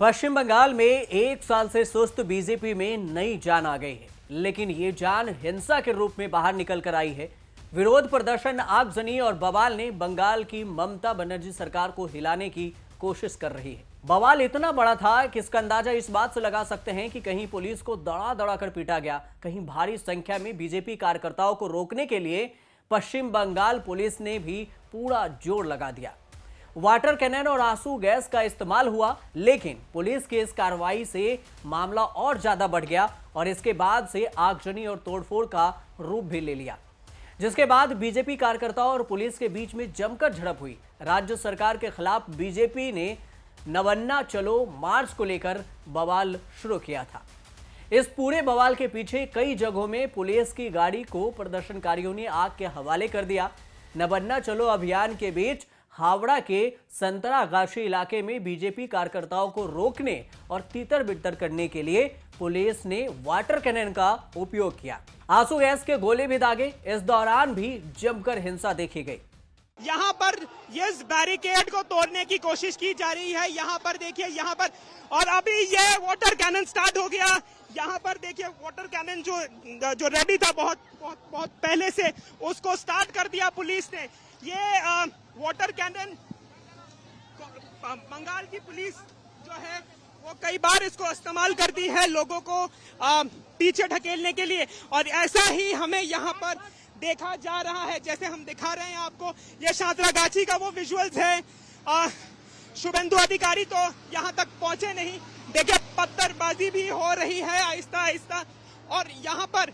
पश्चिम बंगाल में एक साल से सुस्त बीजेपी में नई जान आ गई है, लेकिन ये जान हिंसा के रूप में बाहर निकल कर आई है। विरोध प्रदर्शन, आगजनी और बवाल ने बंगाल की ममता बनर्जी सरकार को हिलाने की कोशिश कर रही है। बवाल इतना बड़ा था कि इसका अंदाजा इस बात से लगा सकते हैं कि कहीं पुलिस को दड़ा दड़ा कर पीटा गया, कहीं भारी संख्या में बीजेपी कार्यकर्ताओं को रोकने के लिए पश्चिम बंगाल पुलिस ने भी पूरा जोर लगा दिया। वाटर कैनन और आंसू गैस का इस्तेमाल हुआ, लेकिन पुलिस की इस कार्रवाई से मामला और ज्यादा बढ़ गया और इसके बाद से आगजनी और तोड़फोड़ का रूप भी ले लिया, जिसके बाद बीजेपी कार्यकर्ताओं और पुलिस के बीच में जमकर झड़प हुई। राज्य सरकार के खिलाफ बीजेपी ने नवन्ना चलो मार्च को लेकर बवाल शुरू किया था। इस पूरे बवाल के पीछे कई जगहों में पुलिस की गाड़ी को प्रदर्शनकारियों ने आग के हवाले कर दिया। नवन्ना चलो अभियान के बीच हावड़ा के संतरागाछी इलाके में बीजेपी कार्यकर्ताओं को रोकने और तीतर बितर करने के लिए पुलिस ने वाटर कैनन का उपयोग किया। आंसू गैस के गोले भी दागे। इस दौरान भी जमकर हिंसा देखी गई। यहाँ पर ये बैरिकेड को तोड़ने की कोशिश की जा रही है। यहाँ पर देखिए, यहाँ पर, और अभी ये वाटर कैनन स्टार्ट हो गया। यहाँ पर देखिए, वाटर कैनन जो रेडी था बहुत बहुत बहुत पहले से, उसको स्टार्ट कर दिया पुलिस ने। ये वाटर कैनन बंगाल की पुलिस जो है वो कई बार इसको इस्तेमाल करती है लोगों को पीछे ढकेलने के लिए, और ऐसा ही हमें यहाँ पर देखा जा रहा है। जैसे हम दिखा रहे हैं आपको, ये संतरागाछी का वो विजुअल्स है। शुभेंदु अधिकारी तो यहाँ तक पहुंचे नहीं। देखिए, पत्थरबाजी भी हो रही है आहिस्ता आहिस्ता, और यहाँ पर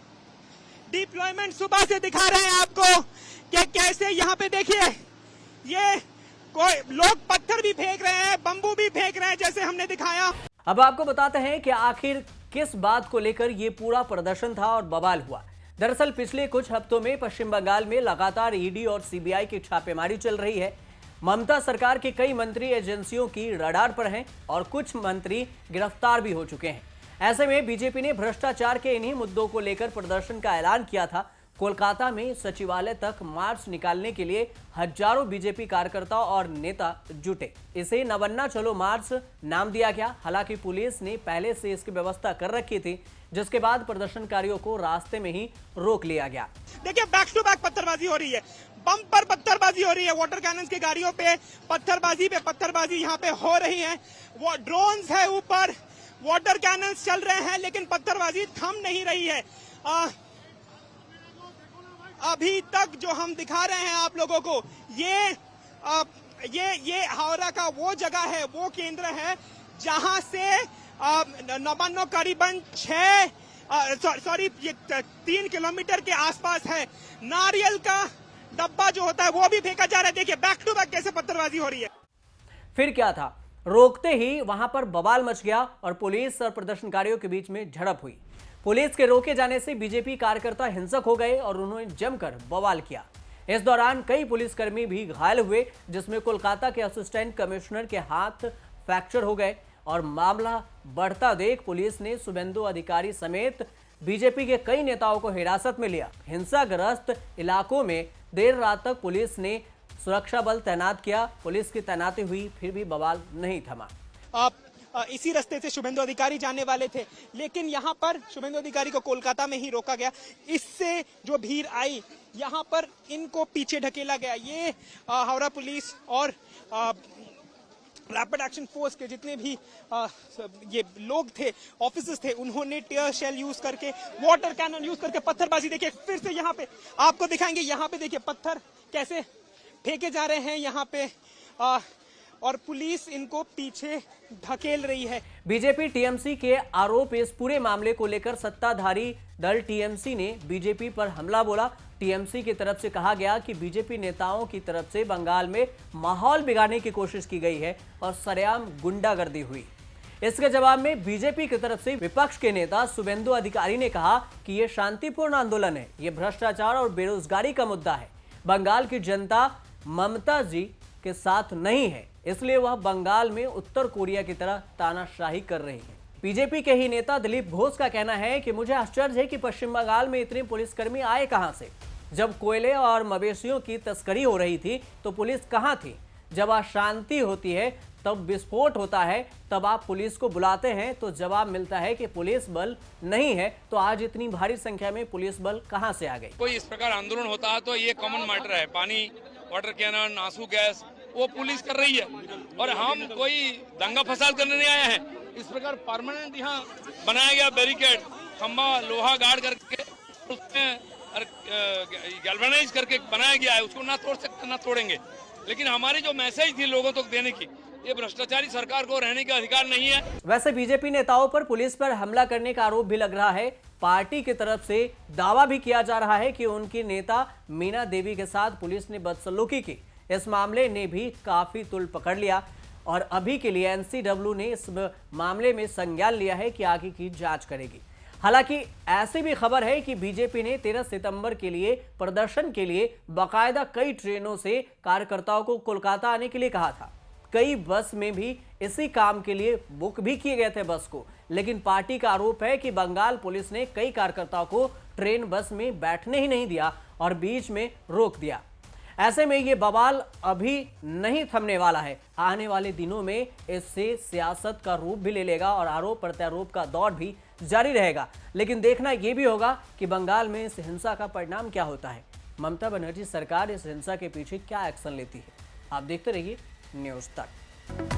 डिप्लॉयमेंट सुबह से दिखा रहे हैं आपको कि कैसे यहाँ पे देखिए ये कोई लोग पत्थर भी फेंक रहे हैं, बम्बू भी फेंक रहे हैं, जैसे हमने दिखाया। अब आपको बताते हैं कि आखिर किस बात को लेकर ये पूरा प्रदर्शन था और बवाल हुआ। दरअसल पिछले कुछ हफ्तों में पश्चिम बंगाल में लगातार ईडी और सीबीआई की छापेमारी चल रही है। ममता सरकार के कई मंत्री एजेंसियों की रडार पर हैं और कुछ मंत्री गिरफ्तार भी हो चुके हैं। ऐसे में बीजेपी ने भ्रष्टाचार के इन्हीं मुद्दों को लेकर प्रदर्शन का ऐलान किया था। कोलकाता में सचिवालय तक मार्च निकालने के लिए हजारों बीजेपी कार्यकर्ता और नेता जुटे। इसे नवन्ना चलो मार्च नाम दिया गया। हालांकि पुलिस ने पहले से इसकी व्यवस्था कर रखी थी, जिसके बाद प्रदर्शनकारियों को रास्ते में ही रोक लिया गया। देखिए, बैक टू बैक पत्थरबाजी हो रही है, बम पर पत्थरबाजी हो रही है, वाटर कैनन की गाड़ियों पे पत्थरबाजी यहाँ पे हो रही है। वो ड्रोन्स है ऊपर, वाटर कैनन चल रहे हैं, लेकिन पत्थरबाजी थम नहीं रही है। अभी तक जो हम दिखा रहे हैं आप लोगों को, ये हावड़ा का वो जगह है, वो केंद्र है जहां से नवान्नो करीबन 3 किलोमीटर के आसपास है। नारियल का डब्बा जो होता है वो भी फेंका जा रहा है। देखिए, बैक टू बैक कैसे पत्थरबाजी हो रही है। फिर क्या था, रोकते ही वहां पर बवाल मच गया और पुलिस और प्रदर्शनकारियों के बीच में झड़प हुई। पुलिस के रोके जाने से बीजेपी कार्यकर्ता हिंसक हो गए और उन्होंने जमकर बवाल किया। इस दौरान कई पुलिसकर्मी भी घायल हुए, जिसमें कोलकाता के असिस्टेंट कमिश्नर के हाथ फ्रैक्चर हो गए। और मामला बढ़ता देख पुलिस ने शुभेंदु अधिकारी समेत बीजेपी के कई नेताओं को हिरासत में लिया। हिंसाग्रस्त इलाकों में देर रात तक पुलिस ने सुरक्षा बल तैनात किया। पुलिस की तैनाती हुई, फिर भी बवाल नहीं थमा। इसी रास्ते से शुभेंदु अधिकारी जाने वाले थे, लेकिन यहाँ पर शुभेंदु अधिकारी को कोलकाता में ही रोका गया। इससे जो भीड़ आई, यहाँ पर इनको पीछे ढकेला गया। ये हावड़ा पुलिस और रैपिड एक्शन फोर्स के जितने भी ये लोग थे, ऑफिसर्स थे, उन्होंने टीयर शेल यूज करके, वाटर कैनन यूज करके पत्थरबाजी। देखिए, फिर से यहाँ पे आपको दिखाएंगे। यहाँ पे देखिए पत्थर कैसे फेंके जा रहे हैं यहाँ पे, और पुलिस इनको पीछे ढकेल रही है। बीजेपी टीएमसी के आरोप, इस पूरे मामले को लेकर सत्ताधारी दल टीएमसी ने बीजेपी पर हमला बोला। टीएमसी की तरफ से कहा गया कि बीजेपी नेताओं की तरफ से बंगाल में माहौल बिगाड़ने की कोशिश की गई है और सरेआम गुंडागर्दी हुई। इसके जवाब में बीजेपी की तरफ से विपक्ष के नेता शुभेंदु अधिकारी ने कहा कि यह शांतिपूर्ण आंदोलन है, यह भ्रष्टाचार और बेरोजगारी का मुद्दा है। बंगाल की जनता ममता जी के साथ नहीं है, इसलिए वह बंगाल में उत्तर कोरिया की तरह तानाशाही कर रही है। बीजेपी के ही नेता दिलीप घोष का कहना है कि मुझे आश्चर्य है कि पश्चिम बंगाल में इतने पुलिसकर्मी आए कहां से। जब कोयले और मवेशियों की तस्करी हो रही थी तो पुलिस कहां थी। जब अशांति होती है तब विस्फोट होता है, तब आप पुलिस को बुलाते हैं तो जवाब मिलता है कि पुलिस बल नहीं है। तो आज इतनी भारी संख्या में पुलिस बल कहां से आ गई? कोई इस प्रकार आंदोलन होता है तो ये कॉमन मैटर है। पानी, वाटर कैनन, आंसू गैस वो पुलिस कर रही है और हम कोई दंगा फसाद करने नहीं आए हैं। इस प्रकार परमानेंट यहाँ बनाया गया बैरिकेड, खंबा लोहा गाड़ करके उसमें गैल्वेनाइज करके बनाया गया है, उसको ना तोड़ सकते ना तोड़ेंगे। लेकिन हमारी जो मैसेज थी लोगों तक देने की, ये भ्रष्टाचारी सरकार को रहने का अधिकार नहीं है। वैसे बीजेपी नेताओं पर पुलिस पर हमला करने का आरोप भी लग रहा है। पार्टी की तरफ से दावा भी किया जा रहा है कि उनकी नेता मीना देवी के साथ पुलिस ने बदसलूकी की। इस मामले ने भी काफी तुल पकड़ लिया और अभी के लिए एनसीडब्ल्यू ने इस मामले में संज्ञान लिया है कि आगे की जांच करेगी। हालांकि ऐसी भी खबर है कि बीजेपी ने 13 सितंबर के लिए प्रदर्शन के लिए बाकायदा कई ट्रेनों से कार्यकर्ताओं को कोलकाता आने के लिए कहा था। कई बस में भी इसी काम के लिए बुक भी किए गए थे बस को, लेकिन पार्टी का आरोप है कि बंगाल पुलिस ने कई कार्यकर्ताओं को ट्रेन बस में बैठने ही नहीं दिया और बीच में रोक दिया। ऐसे में ये बवाल अभी नहीं थमने वाला है। आने वाले दिनों में इससे सियासत का रूप भी ले लेगा और आरोप प्रत्यारोप का दौर भी जारी रहेगा। लेकिन देखना यह भी होगा कि बंगाल में इस हिंसा का परिणाम क्या होता है। ममता बनर्जी सरकार इस हिंसा के पीछे क्या एक्शन लेती है। आप देखते रहिए न्यूज़ तक।